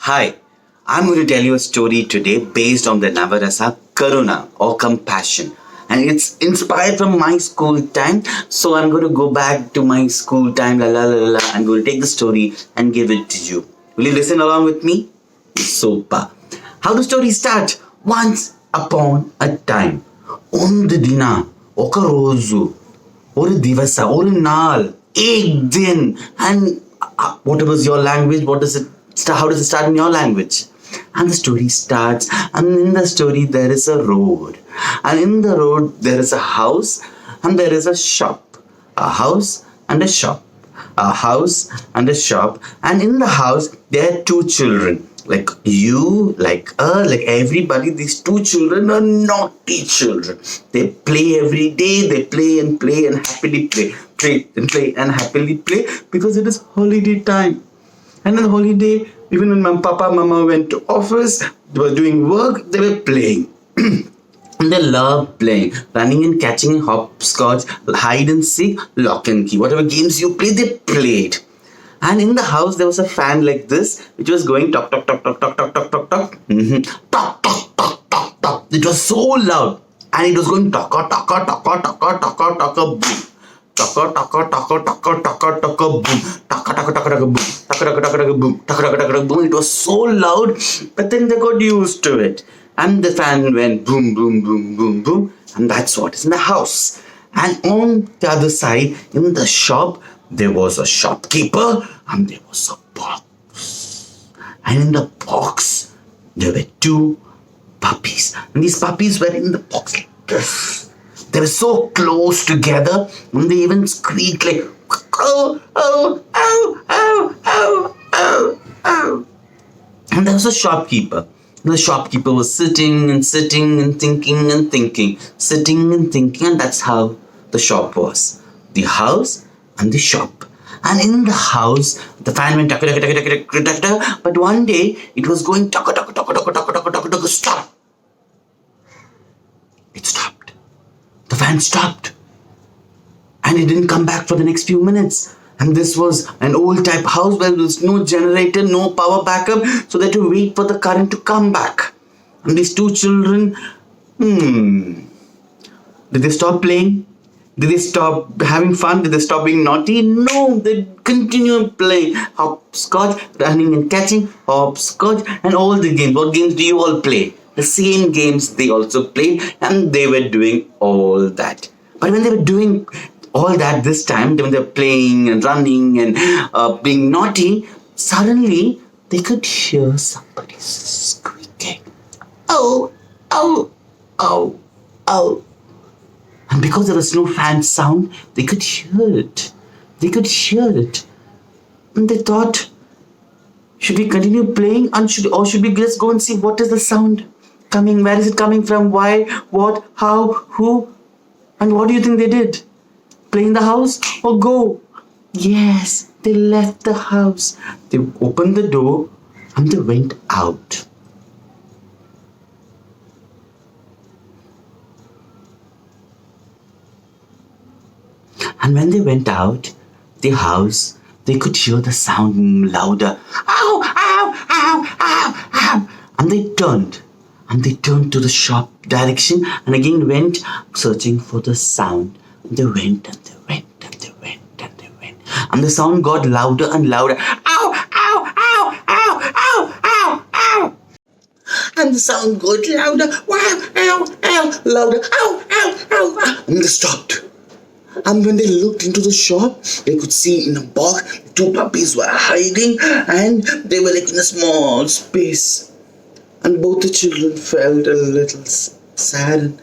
Hi, I'm going to tell you a story today based on the Navarasa Karuna or compassion. And it's inspired from my school time. So I'm going to go back to my school time. La la la la. I'm going to take the story and give it to you. Will you listen along with me? Super. How the story starts? Once upon a time. ಒಂದು ದಿನ ఒక రోజు ஒரு ದಿವಸ ஒரு நாள் एक दिन and what was your language? What does it start? How does it start in your language? And the story starts, and in the story there is a road, and in the road there is a house, and there is a shop, a house and a shop, a house and a shop, and in the house there are two children. Like you, like everybody, these two children are naughty children. They play every day, they play and happily play and happily play because it is holiday time. And in the holiday, even when my papa and mama went to office, they were doing work, they were playing. And they love playing, running and catching, hopscotch, hide and seek, lock and key. Whatever games you play, they played. And in the house, there was a fan like this, which was going tock, tock, tock, tock, tock, tock, tock, tock, tock. Mm-hmm. Tock, tock, tock, tock, tock. It was so loud. And it was going tock, tock, tock, tock, tock, tock, tock, tock, boom. Tock, tock, tock, tock, tock, tock, tock, boom. Tock, tock, tock, tock, boom. Tock, tock, tock, tock, boom. Tock, tock, tock, tock, boom. It was so loud, but then they got used to it. And the fan went boom, boom, boom, boom, boom. And that's what is in the house. And on the other side, in the shop, there was a shopkeeper and there was a box. And in the box, there were two puppies. And these puppies were in the box like this. They were so close together and they even squeaked like, oh, oh, oh, oh, oh, oh, oh. And there was a shopkeeper. The shopkeeper was sitting and thinking and thinking, sitting and thinking, and that's how the shop was. The house and the shop. And in the house, the fan went taka taka taka taka taka taka, but one day it was going taka taka taka taka taka taka taka taka. Stop! It stopped. The fan stopped, and it didn't come back for the next few minutes. And this was an old type house where there was no generator, no power backup, so they had to wait for the current to come back. And these two children, did they stop playing? Did they stop having fun? Did they stop being naughty? No, they continue playing hopscotch, running and catching, hopscotch, and all the games. What games do you all play? The same games they also played, and they were doing all that. But when they were doing all that this time, when they were playing and running and being naughty, suddenly they could hear somebody squeaking. Oh, oh, oh, oh. And because there was no fan sound, they could hear it. They could hear it. And they thought, should we continue playing or should we just go and see what is the sound coming? Where is it coming from? Why? What? How? Who? And what do you think they did? Play in the house or go? Yes, they left the house. They opened the door and they went out. And when they went out the house, they could hear the sound louder. Ow, ow, ow, ow, ow. And they turned to the shop direction and again went searching for the sound. They went and they went and they went and they went. And the sound got louder and louder. Ow, ow, ow, ow, ow, ow, ow. And the sound got louder. Wow, ow, ow, louder. Ow, ow, ow, ow. And they stopped. And when they looked into the shop, they could see in a box, two puppies were hiding and they were like in a small space. And both the children felt a little sad and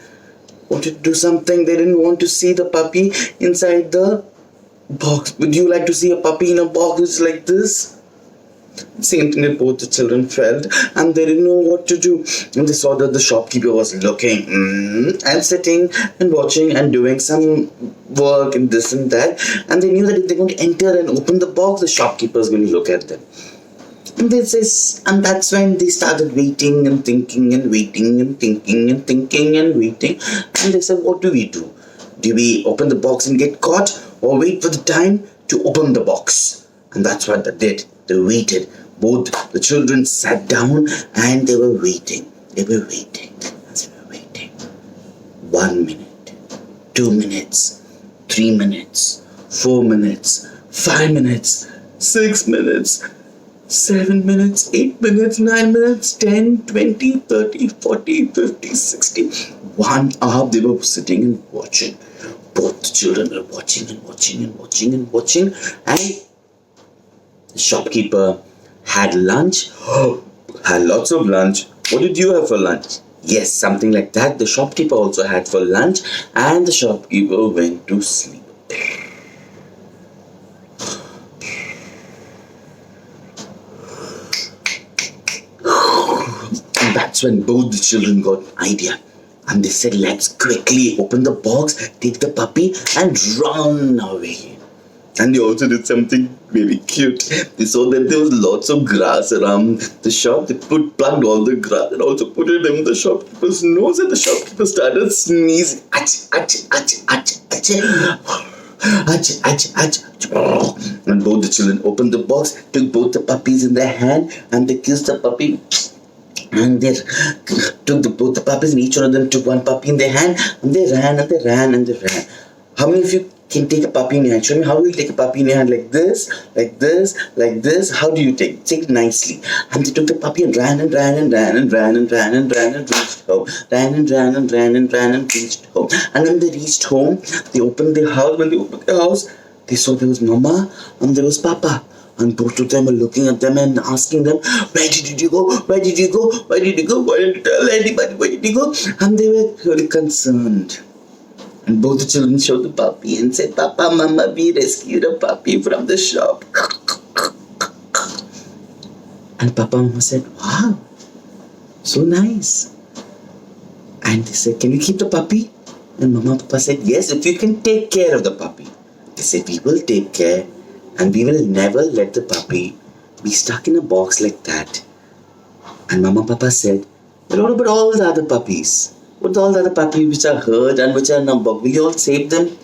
wanted to do something. They didn't want to see the puppy inside the box. Would you like to see a puppy in a box like this? Same thing that both the children felt, and they didn't know what to do. And they saw that the shopkeeper was looking and sitting and watching and doing some work and this and that. And they knew that if they're going to enter and open the box, the shopkeeper is going to look at them. And that's when they started waiting and thinking and waiting and thinking and thinking and waiting. And they said, what do we do? Do we open the box and get caught, or wait for the time to open the box? And that's what they did. They waited. Both the children sat down and they were waiting. They were waiting. They were waiting. 1 minute, 2 minutes, 3 minutes, 4 minutes, 5 minutes, 6 minutes, 7 minutes, 8 minutes, 9 minutes, 10, 20, 30, 40, 50, 60. 1 hour they were sitting and watching. Both the children were watching and watching and watching and watching. And the shopkeeper had lunch. Had lots of lunch. What did you have for lunch? Yes, something like that. The shopkeeper also had for lunch. And the shopkeeper went to sleep. And that's when both the children got an idea. And they said, let's quickly open the box, take the puppy and run away. And they also did something very cute. They saw that there was lots of grass around the shop. They plucked all the grass and also put it in the shopkeeper's nose, and the shopkeeper started sneezing. Ach, ach, ach, ach, ach. Ach, ach, ach. And both the children opened the box, took both the puppies in their hand, and they kissed the puppy. And they took both the puppies, and each one of them took one puppy in their hand, and they ran and they ran and they ran. How many of you can take a puppy in your hand? Show me, how do you take a puppy in your hand? Like this, like this, like this. How do you take it? Take it nicely. And they took the puppy and ran and ran and ran and ran and ran and ran and reached home. Ran and ran and ran and ran and reached home. And when they reached home, they opened their house. When they opened their house, they saw there was Mama and there was Papa. And both of them were looking at them and asking them, where did you go? Where did you go? Where did you go? Why didn't you tell anybody? Where did you go? And they were really concerned. And both the children showed the puppy and said, Papa, Mama, we rescued a puppy from the shop. And Papa and Mama said, wow, so nice. And they said, can we keep the puppy? And Mama and Papa said, yes, if you can take care of the puppy. They said, we will take care. And we will never let the puppy be stuck in a box like that. And Mama and Papa said, well, what about all the other puppies? What about all the other puppies which are hurt and which are in a box? Will you all save them?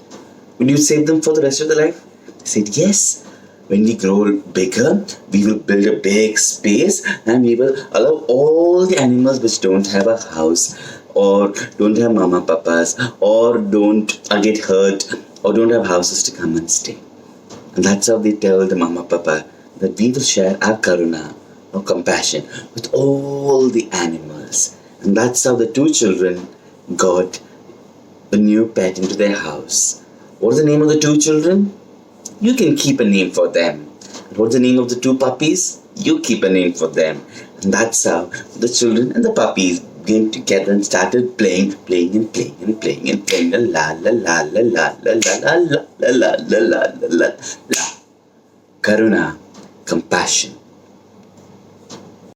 Will you save them for the rest of their life? They said, yes. When we grow bigger, we will build a big space and we will allow all the animals which don't have a house or don't have mama papas or don't get hurt or don't have houses to come and stay. And that's how they tell the mama papa that we will share our karuna, our compassion with all the animals. And that's how the two children got a new pet into their house. What's the name of the two children? You can keep a name for them. And what's the name of the two puppies? You keep a name for them. And that's how the children and the puppies came together and started playing and playing and playing. La la la la la la la la la la la la la la. Karuna, compassion.